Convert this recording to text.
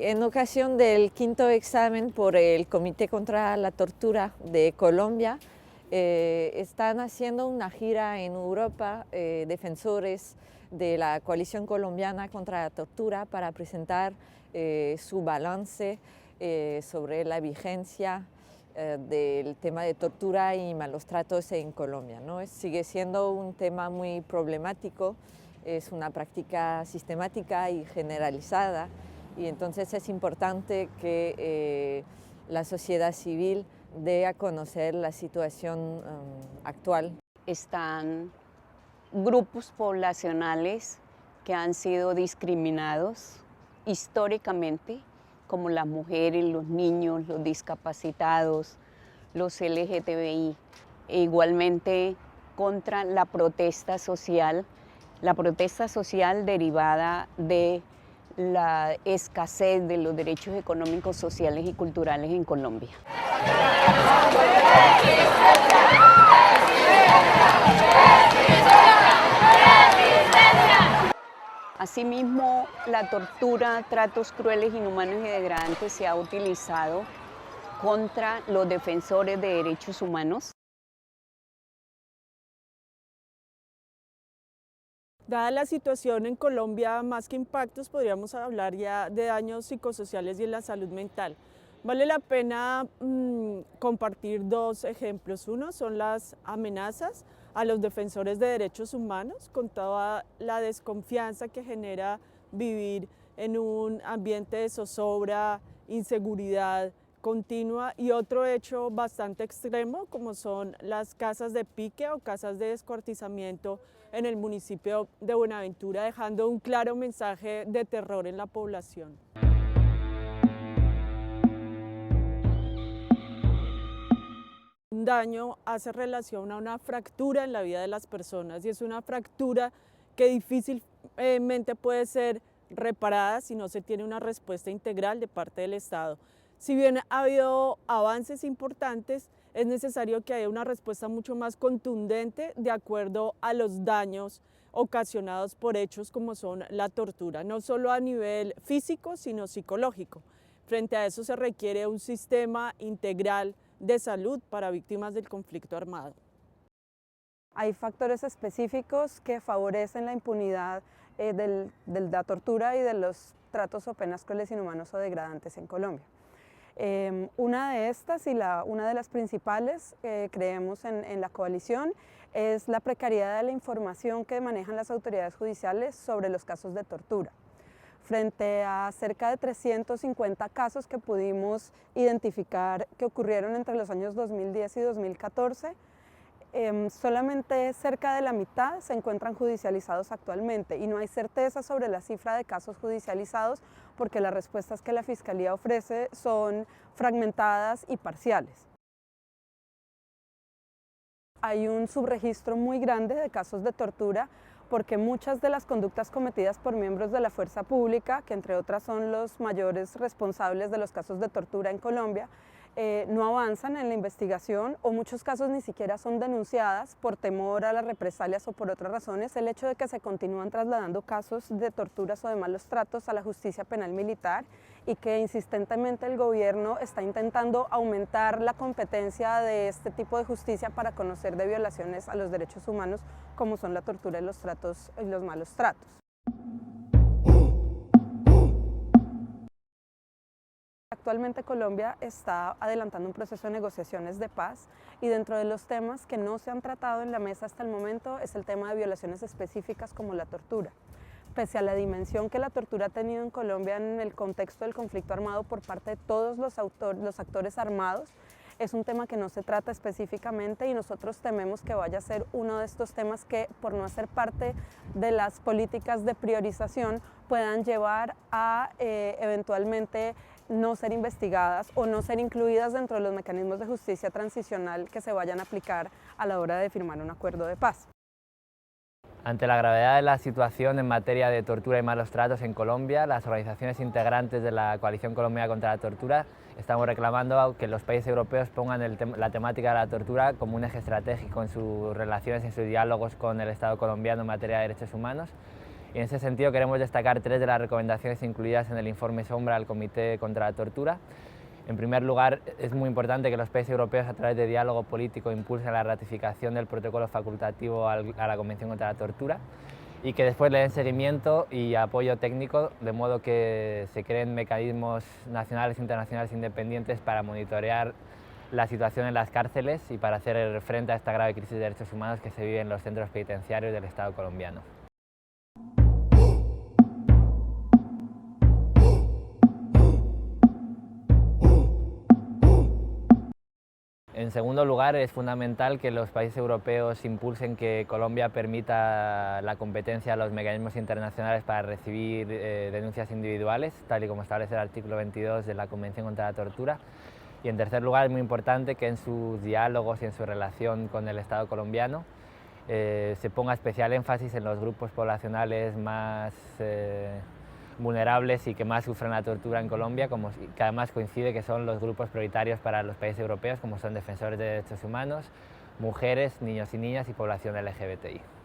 En ocasión del quinto examen por el Comité contra la Tortura de Colombia, están haciendo una gira en Europa defensores de la coalición colombiana contra la tortura para presentar su balance sobre la vigencia del tema de tortura y malos tratos en Colombia, ¿no? Sigue siendo un tema muy problemático, es una práctica sistemática y generalizada, y entonces es importante que la sociedad civil dé a conocer la situación actual. Están grupos poblacionales que han sido discriminados históricamente, como las mujeres, los niños, los discapacitados, los LGTBI, e igualmente contra la protesta social derivada de la escasez de los derechos económicos, sociales y culturales en Colombia. Asimismo, la tortura, tratos crueles, inhumanos y degradantes se ha utilizado contra los defensores de derechos humanos. Dada la situación en Colombia, más que impactos, podríamos hablar ya de daños psicosociales y en la salud mental. Vale la pena compartir dos ejemplos. Uno son las amenazas a los defensores de derechos humanos, con toda la desconfianza que genera vivir en un ambiente de zozobra, inseguridad continua, y otro hecho bastante extremo, como son las casas de pique o casas de descuartizamiento en el municipio de Buenaventura, dejando un claro mensaje de terror en la población. Un daño hace relación a una fractura en la vida de las personas, y es una fractura que difícilmente puede ser reparada si no se tiene una respuesta integral de parte del Estado. Si bien ha habido avances importantes, es necesario que haya una respuesta mucho más contundente de acuerdo a los daños ocasionados por hechos como son la tortura, no solo a nivel físico, sino psicológico. Frente a eso se requiere un sistema integral de salud para víctimas del conflicto armado. Hay factores específicos que favorecen la impunidad de la tortura y de los tratos o penas crueles, inhumanos o degradantes en Colombia. Una de estas y una de las principales que creemos en la coalición es la precariedad de la información que manejan las autoridades judiciales sobre los casos de tortura. Frente a cerca de 350 casos que pudimos identificar que ocurrieron entre los años 2010 y 2014, solamente cerca de la mitad se encuentran judicializados actualmente, y no hay certeza sobre la cifra de casos judicializados porque las respuestas que la Fiscalía ofrece son fragmentadas y parciales. Hay un subregistro muy grande de casos de tortura porque muchas de las conductas cometidas por miembros de la fuerza pública, que entre otras son los mayores responsables de los casos de tortura en Colombia, no avanzan en la investigación, o muchos casos ni siquiera son denunciadas por temor a las represalias o por otras razones. El hecho de que se continúan trasladando casos de torturas o de malos tratos a la justicia penal militar, y que insistentemente el gobierno está intentando aumentar la competencia de este tipo de justicia para conocer de violaciones a los derechos humanos como son la tortura y los malos tratos. Actualmente Colombia está adelantando un proceso de negociaciones de paz, y dentro de los temas que no se han tratado en la mesa hasta el momento es el tema de violaciones específicas como la tortura. Pese a la dimensión que la tortura ha tenido en Colombia en el contexto del conflicto armado por parte de todos los actores armados, es un tema que no se trata específicamente, y nosotros tememos que vaya a ser uno de estos temas que, por no hacer parte de las políticas de priorización, puedan llevar a eventualmente no ser investigadas o no ser incluidas dentro de los mecanismos de justicia transicional que se vayan a aplicar a la hora de firmar un acuerdo de paz. Ante la gravedad de la situación en materia de tortura y malos tratos en Colombia, las organizaciones integrantes de la Coalición Colombiana contra la Tortura estamos reclamando que los países europeos pongan la temática de la tortura como un eje estratégico en sus relaciones, en sus diálogos con el Estado colombiano en materia de derechos humanos, Y en ese sentido queremos destacar 3 de las recomendaciones incluidas en el informe Sombra del Comité contra la Tortura. En primer lugar, es muy importante que los países europeos, a través de diálogo político, impulsen la ratificación del protocolo facultativo a la Convención contra la Tortura y que después le den seguimiento y apoyo técnico, de modo que se creen mecanismos nacionales e internacionales independientes para monitorear la situación en las cárceles y para hacer frente a esta grave crisis de derechos humanos que se vive en los centros penitenciarios del Estado colombiano. En segundo lugar, es fundamental que los países europeos impulsen que Colombia permita la competencia a los mecanismos internacionales para recibir denuncias individuales, tal y como establece el artículo 22 de la Convención contra la Tortura. Y en tercer lugar, es muy importante que en sus diálogos y en su relación con el Estado colombiano se ponga especial énfasis en los grupos poblacionales más vulnerables y que más sufren la tortura en Colombia, que además coincide que son los grupos prioritarios para los países europeos, como son defensores de derechos humanos, mujeres, niños y niñas y población LGBTI.